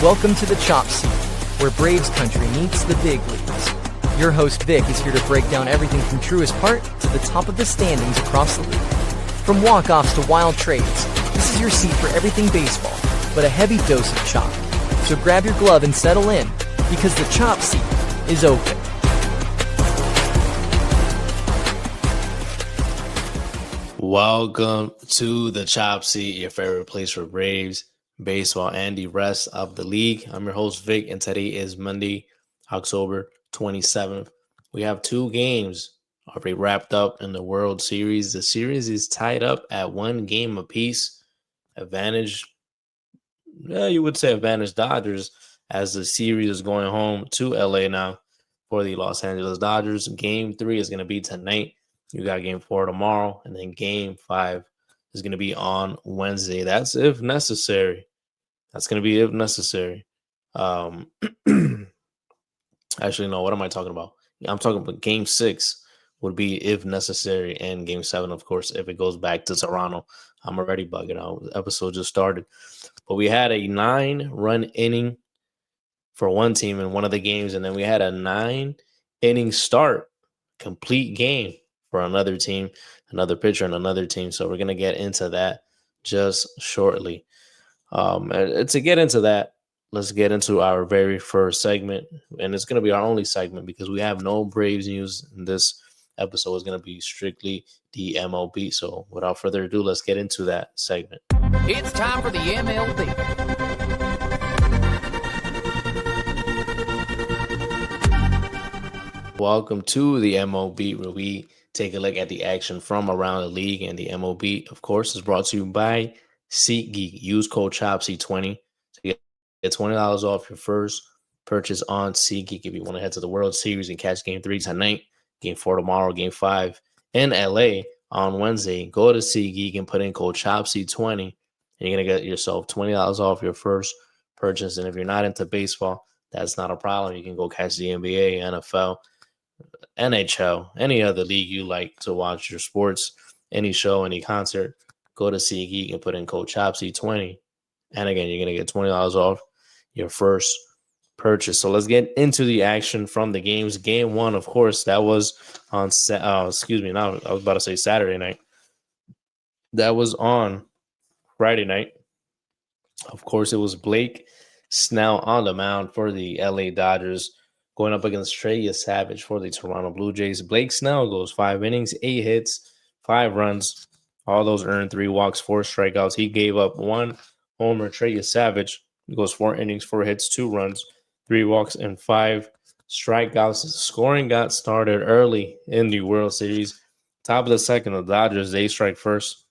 Welcome to the Chop Seat, where Braves country meets the big leagues. Your host Vic is here to break down everything from truest part to the top of the standings across the league. From walk-offs to wild trades, this is your seat for everything baseball, but a heavy dose of chop. So grab your glove and settle in, because the Chop Seat is open. Welcome to the Chop Seat, your favorite place for Braves, baseball, and the rest of the league. I'm your host, Vic, and today is Monday, October 27th. We have two games already wrapped up in the World Series. The series is tied up at one game apiece. Advantage Dodgers, as the series is going home to LA now for the Los Angeles Dodgers. Game 3 is going to be tonight. You got game 4 tomorrow, and then game 5 is going to be on Wednesday. That's if necessary. That's going to be if necessary. Actually, no, what am I talking about? I'm talking about game 6 would be if necessary, and game 7, of course, if it goes back to Toronto. I'm already bugging out. The episode just started. But we had a 9-run inning for one team in one of the games, and then we had a 9-inning start, complete game for another team, another pitcher, and another team. So we're going to get into that just shortly. To get into that, let's get into our very first segment, and it's going to be our only segment because we have no Braves news. In this episode is going to be strictly the MLB. So without further ado, let's get into that segment. It's time for the MLB. Welcome to the MLB, where we take a look at the action from around the league. And the MLB, of course, is brought to you by SeatGeek. Use code CHOPSY20 to get $20 off your first purchase on SeatGeek. If you want to head to the World Series and catch game 3 tonight, game 4 tomorrow, game 5 in LA on Wednesday, go to SeatGeek and put in code CHOPSY20, and you're going to get yourself $20 off your first purchase. And if you're not into baseball, that's not a problem. You can go catch the NBA, NFL, NHL, any other league you like to watch your sports, any show, any concert. Go to SeatGeek and put in code CHOPSY20. And again, you're going to get $20 off your first purchase. So let's get into the action from the games. Game 1, of course, that was on I was about to say Saturday night. That was on Friday night. Of course, it was Blake Snell on the mound for the LA Dodgers, going up against Trey Savage for the Toronto Blue Jays. Blake Snell goes 5 innings, 8 hits, 5 runs. All those earned 3 walks, 4 strikeouts. He gave up 1 homer. Trey Savage goes 4 innings, 4 hits, 2 runs, 3 walks, and 5 strikeouts. Scoring got started early in the World Series. Top of the second, the Dodgers, they strike first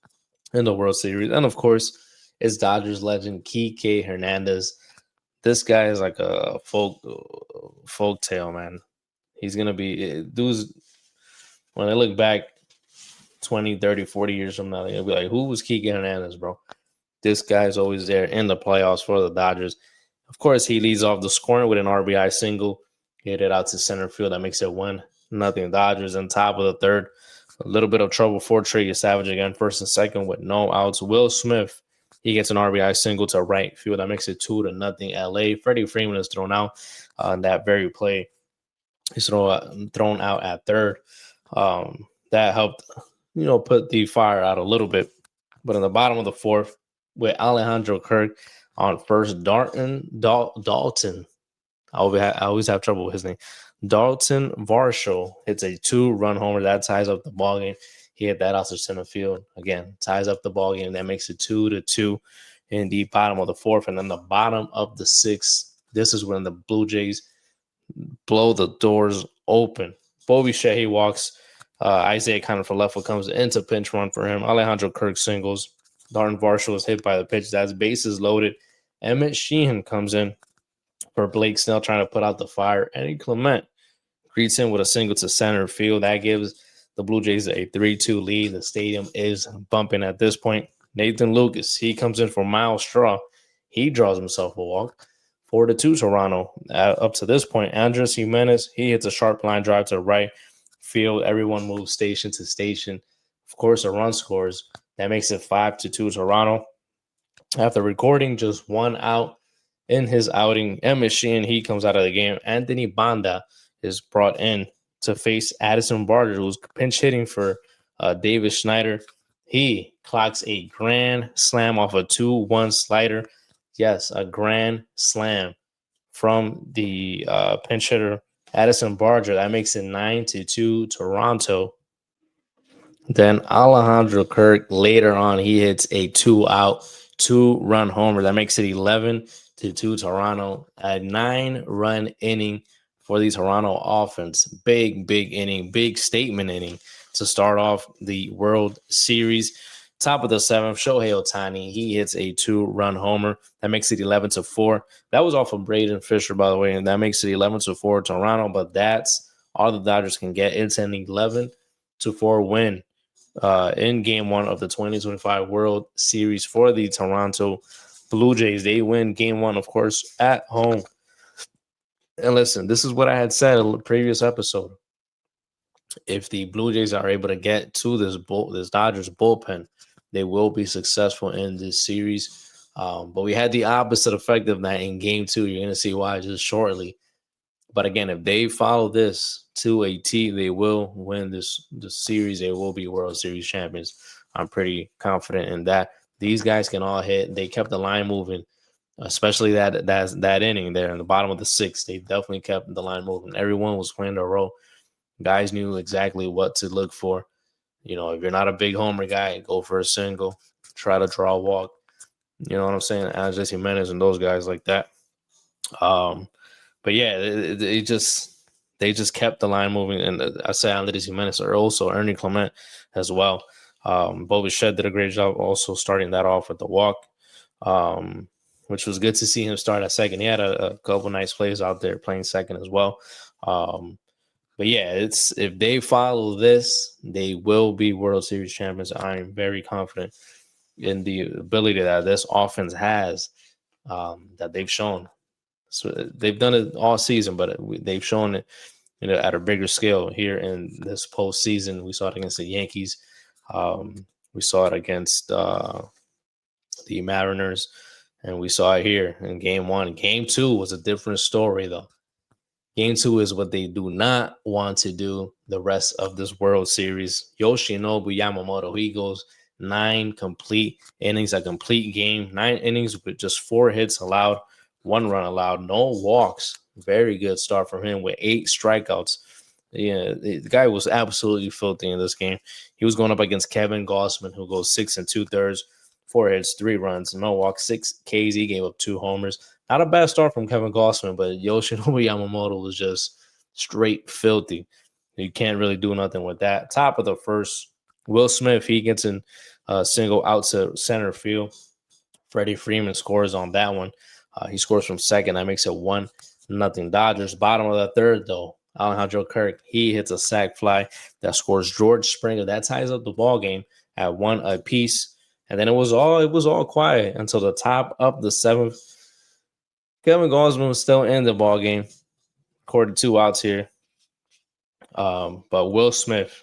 in the World Series. And, of course, it's Dodgers legend Kike Hernandez. This guy is like a folk tale, man. He's going to be dudes. When I look back 20, 30, 40 years from now, they'll be like, who was Kike Hernandez, bro? This guy's always there in the playoffs for the Dodgers. Of course, he leads off the scoring with an RBI single. He hit it out to center field. That makes it 1-0 Dodgers. On top of the third, a little bit of trouble for Trey Savage again, first and second with no outs. Will Smith, he gets an RBI single to right field. That makes it 2-0 LA. Freddie Freeman is thrown out on that very play. He's thrown out at third. That helped, put the fire out a little bit. But in the bottom of the fourth, with Alejandro Kirk on first, Dalton. I always have trouble with his name. Dalton Varsho hits a 2-run homer. That ties up the ballgame. He hit that out to center field. Again, ties up the ballgame. That makes it 2-2 in the bottom of the fourth. And then the bottom of the sixth, this is when the Blue Jays blow the doors open. Bobby Shea walks. Isaiah Connor for left foot comes into pinch run for him. Alejandro Kirk singles. Dalton Varsho is hit by the pitch. That's bases loaded. Emmett Sheehan comes in for Blake Snell, trying to put out the fire. Eddie Clement greets him with a single to center field. That gives the Blue Jays a 3-2 lead. The stadium is bumping at this point. Nathan Lucas, he comes in for Miles Straw. He draws himself a walk. 4-2 Toronto. Up to this point, Andres Jimenez, he hits a sharp line drive to right field. Everyone moves station to station. Of course, a run scores. That makes it 5-2 Toronto. After recording, just 1 out in his outing. Emmett Sheehan, he comes out of the game. Anthony Banda is brought in to face Addison Barger, who's pinch hitting for Davis Schneider. He clocks a grand slam off a 2-1 slider. Yes, a grand slam from the pinch hitter Addison Barger. That makes it 9-2 Toronto. Then Alejandro Kirk later on, he hits a 2-out, 2-run homer. That makes it 11-2 Toronto. A 9-run inning for the Toronto offense. Big inning, big statement inning to start off the World Series. Top of the seventh, Shohei Ohtani, he hits a 2-run homer. That makes it 11-4. That was off of Braden Fisher, by the way, and that makes it 11-4 Toronto. But that's all the Dodgers can get. It's an 11-4 win in Game 1 of the 2025 World Series for the Toronto Blue Jays. They win Game 1, of course, at home. And listen, this is what I had said in the previous episode. If the Blue Jays are able to get to this Dodgers bullpen, they will be successful in this series. But we had the opposite effect of that in Game 2. You're going to see why just shortly. But again, if they follow this to a T, they will win this series. They will be World Series champions. I'm pretty confident in that. These guys can all hit. They kept the line moving, especially that inning there in the bottom of the sixth. They definitely kept the line moving. Everyone was playing their role. Guys knew exactly what to look for. You know, if you're not a big homer guy, go for a single. Try to draw a walk. You know what I'm saying? Andres Jimenez and those guys like that. But yeah, they just kept the line moving, and I say Andres Jimenez or also Ernie Clement as well. Bo Bichette did a great job also starting that off with the walk, which was good to see him start at second. He had a couple nice plays out there playing second as well. But yeah, if they follow this, they will be World Series champions. I am very confident in the ability that this offense has, that they've shown. So they've done it all season, but they've shown it at a bigger scale here in this postseason. We saw it against the Yankees. We saw it against the Mariners, and we saw it here in Game 1. Game 2 was a different story, though. Game 2 is what they do not want to do the rest of this World Series. Yoshinobu Yamamoto, he goes 9 complete innings, a complete game. 9 innings with just 4 hits allowed, 1 run allowed, no walks. Very good start from him with 8 strikeouts. Yeah, the guy was absolutely filthy in this game. He was going up against Kevin Gausman, who goes 6 2/3, 4 hits, 3 runs, no walks, 6 Ks. He gave up 2 homers. Not a bad start from Kevin Gausman, but Yoshinobu Yamamoto was just straight filthy. You can't really do nothing with that. Top of the first, Will Smith, he gets in a single out to center field. Freddie Freeman scores on that one. He scores from second. That makes it 1-0 Dodgers. Bottom of the third, though, Alejandro Kirk, he hits a sac fly that scores George Springer. That ties up the ball game at 1 apiece. And then it was all quiet until the top of the 7th. Kevin Gausman was still in the ball game. Recorded 2 outs here. But Will Smith,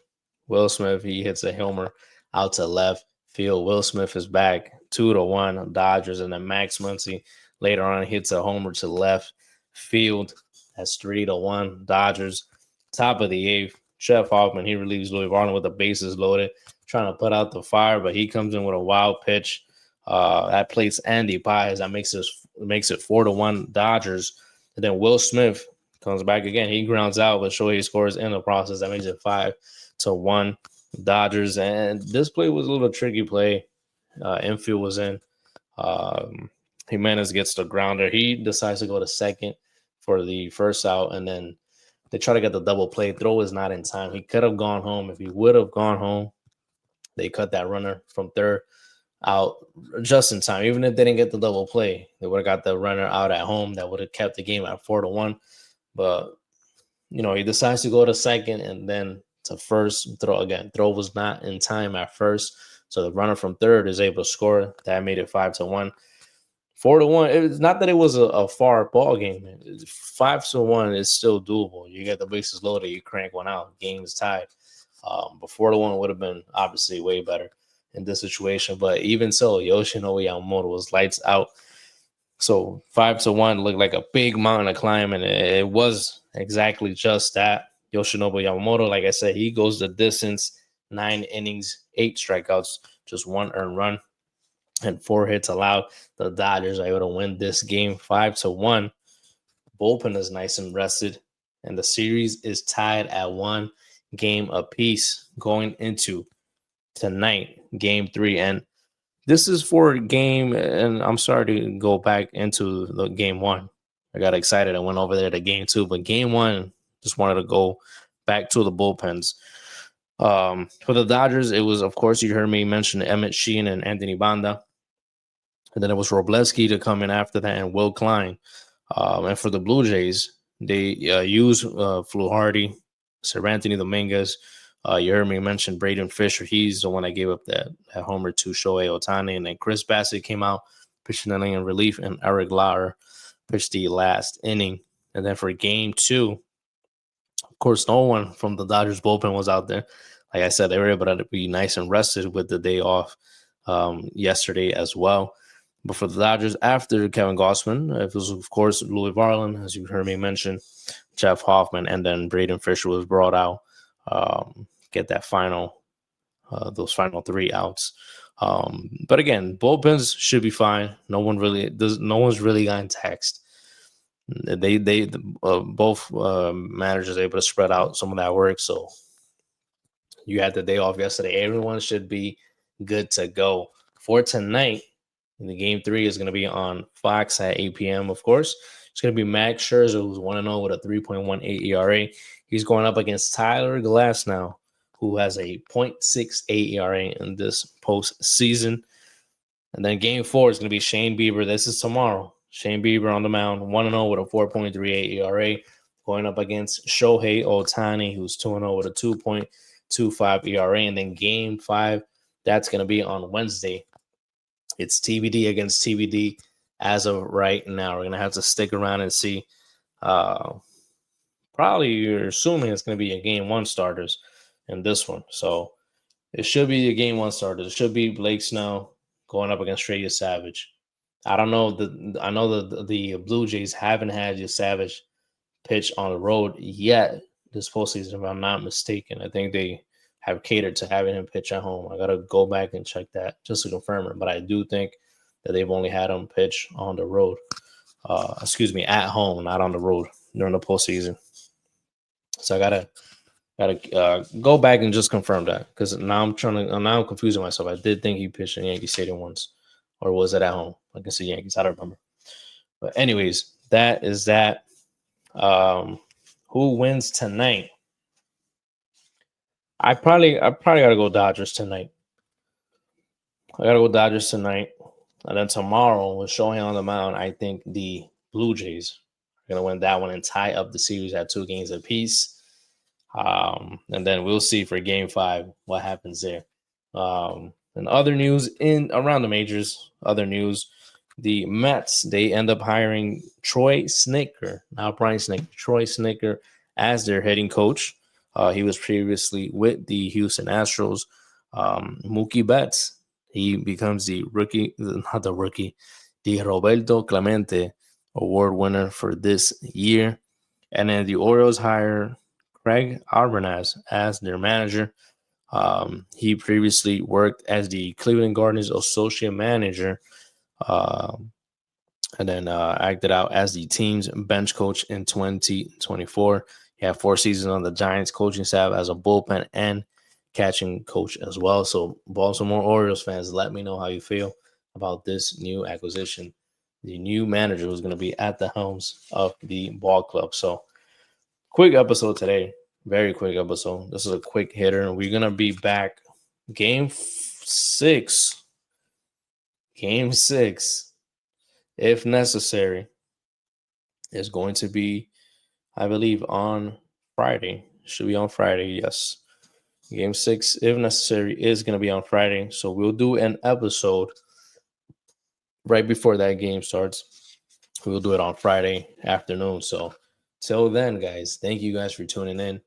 he hits a homer out to left field. Will Smith is back 2-1 Dodgers, and then Max Muncy later on hits a homer to left field. That's 3-1 Dodgers. Top of the 8th, Jeff Hoffman, he relieves Louis Varland with the bases loaded, trying to put out the fire, but he comes in with a wild pitch. That plates Andy Baez. That makes it 4-1 Dodgers. And then Will Smith comes back again. He grounds out, but Shohei scores in the process. That makes it 5-1 Dodgers. And this play was a little tricky play. Infield was in. Jimenez gets the grounder. He decides to go to second for the first out, and then they try to get the double play. Throw is not in time. He could have gone home. If he would have gone home, they cut that runner from third out just in time. Even if they didn't get the double play, they would have got the runner out at home. That would have kept the game at 4-1. But, he decides to go to second and then to first. Throw was not in time at first. So the runner from third is able to score. That made it 5-1. 4-1. It's not that it was a far ball game. 5-1 is still doable. You get the bases loaded, you crank one out. Game is tied. But 4-1 would have been obviously way better in this situation. But even so, Yoshinobu Yamamoto was lights out. So 5-1 looked like a big mountain to climb, and it was exactly just that. Yoshinobu Yamamoto, like I said, he goes the distance, 9 innings, 8 strikeouts, just 1 earned run, and 4 hits allowed. The Dodgers are able to win this game 5-1. Bullpen is nice and rested, and the series is tied at 1 game apiece going into tonight, game 3. And this is for game, and I'm sorry to go back into the game 1. I got excited. I went over there to game 2, but game 1, just wanted to go back to the bullpens. For the Dodgers, it was, of course, you heard me mention Emmett Sheehan and Anthony Banda. And then it was Robleski to come in after that, and Will Klein. And for the Blue Jays, they use Fluharty, Sir Anthony Dominguez. You heard me mention Braden Fisher. He's the one that gave up that homer to Shohei Ohtani. And then Chris Bassett came out, pitching an inning in relief, and Eric Lauer pitched the last inning. And then for game 2, of course, no one from the Dodgers bullpen was out there. Like I said, they were able to be nice and rested with the day off yesterday as well. But for the Dodgers, after Kevin Gausman, it was, of course, Louis Varland, as you heard me mention, Jeff Hoffman, and then Braden Fisher was brought out, get that those final 3 outs. But again, bullpens should be fine. No one's really gotten taxed. Both managers able to spread out some of that work. So you had the day off yesterday. Everyone should be good to go for tonight. And the game 3 is going to be on Fox at 8 p.m., of course. It's going to be Max Scherzer, who's 1-0 with a 3.18 ERA. He's going up against Tyler Glasnow, who has a 0.68 ERA in this postseason. And then game 4 is going to be Shane Bieber. This is tomorrow. Shane Bieber on the mound, 1-0 with a 4.38 ERA, going up against Shohei Ohtani, who's 2-0 with a 2.25 ERA. And then game 5, that's going to be on Wednesday. It's TBD against TBD as of right now. We're going to have to stick around and see. Probably you're assuming it's going to be a game 1 starters in this one. So it should be a game 1 starters. It should be Blake Snell going up against Trey Savage. I don't know. I know the Blue Jays haven't had Savage pitch on the road yet this postseason, if I'm not mistaken. I think they have catered to having him pitch at home. I got to go back and check that just to confirm it. But I do think that they've only had him pitch on the road. At home, not on the road during the postseason. So I gotta go back and just confirm that, because now I'm confusing myself. I did think he pitched in Yankee Stadium once, or was it at home? I guess the Yankees. I don't remember. But anyways, that is that. Who wins tonight? I probably gotta go Dodgers tonight. And then tomorrow, with Shohei on the mound, I think the Blue Jays are gonna win that one and tie up the series at 2 games apiece. And then we'll see for game 5 what happens there. And other news around the majors, the Mets, they end up hiring Troy Snitker as their hitting coach. He was previously with the Houston Astros. Mookie Betts, he becomes the Roberto Clemente Award winner for this year. And then the Orioles hire Craig Arbenaz as their manager. He previously worked as the Cleveland Guardians associate manager, and then acted out as the team's bench coach in 2024. He had 4 seasons on the Giants coaching staff as a bullpen and catching coach as well. So Baltimore Orioles fans, let me know how you feel about this new acquisition, the new manager who's going to be at the helms of the ball club. So quick episode today, very quick episode. This is a quick hitter. We're going to be back game 6, if necessary, is going to be, I believe, on Friday. Should be on Friday, yes. Game 6, if necessary, is going to be on Friday. So we'll do an episode right before that game starts. We'll do it on Friday afternoon. So till then, guys, thank you guys for tuning in.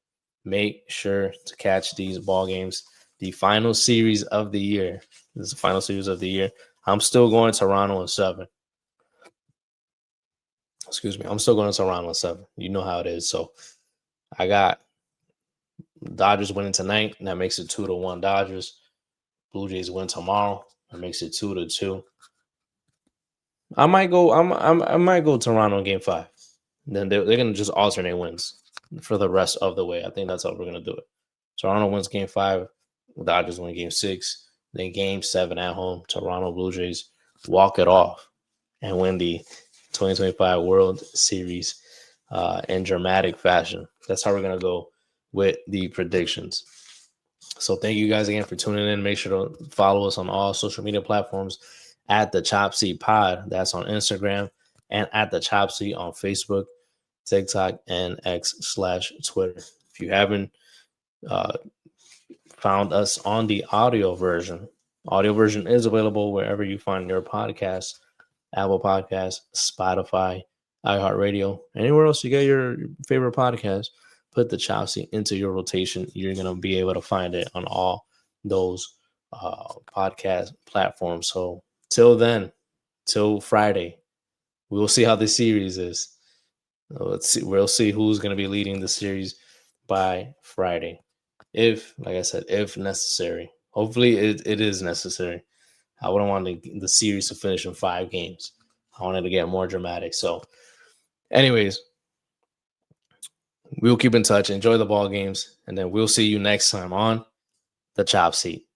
Make sure to catch these ball games. The final series of the year. This is the final series of the year. I'm still going Toronto in 7. Excuse me. I'm still going to Toronto in 7. You know how it is. So I got Dodgers winning tonight, and that makes it 2-1 Dodgers. Blue Jays win tomorrow, that makes it 2-2. I might go. I might go Toronto in Game 5. Then they're gonna just alternate wins for the rest of the way. I think that's how we're gonna do it. Toronto wins Game 5, Dodgers win Game 6, then Game 7 at home. Toronto Blue Jays walk it off and win the 2025 World Series in dramatic fashion. That's how we're gonna go with the predictions. So thank you guys again for tuning in. Make sure to follow us on all social media platforms at the Chop Seat Pod. That's on Instagram, and at the Chop Seat on Facebook, TikTok, and X/Twitter. If you haven't found us on the audio version is available wherever you find your podcasts: Apple Podcasts, Spotify, iHeartRadio, anywhere else you get your favorite podcast. Put the Chop Seat into your rotation. You're going to be able to find it on all those podcast platforms. So till then, till Friday, we'll see how the series is. We'll see who's going to be leading the series by Friday. If, like I said, if necessary. Hopefully it is necessary. I wouldn't want the series to finish in 5 games. I wanted to get more dramatic. So anyways, we'll keep in touch. Enjoy the ball games. And then we'll see you next time on the Chop Seat.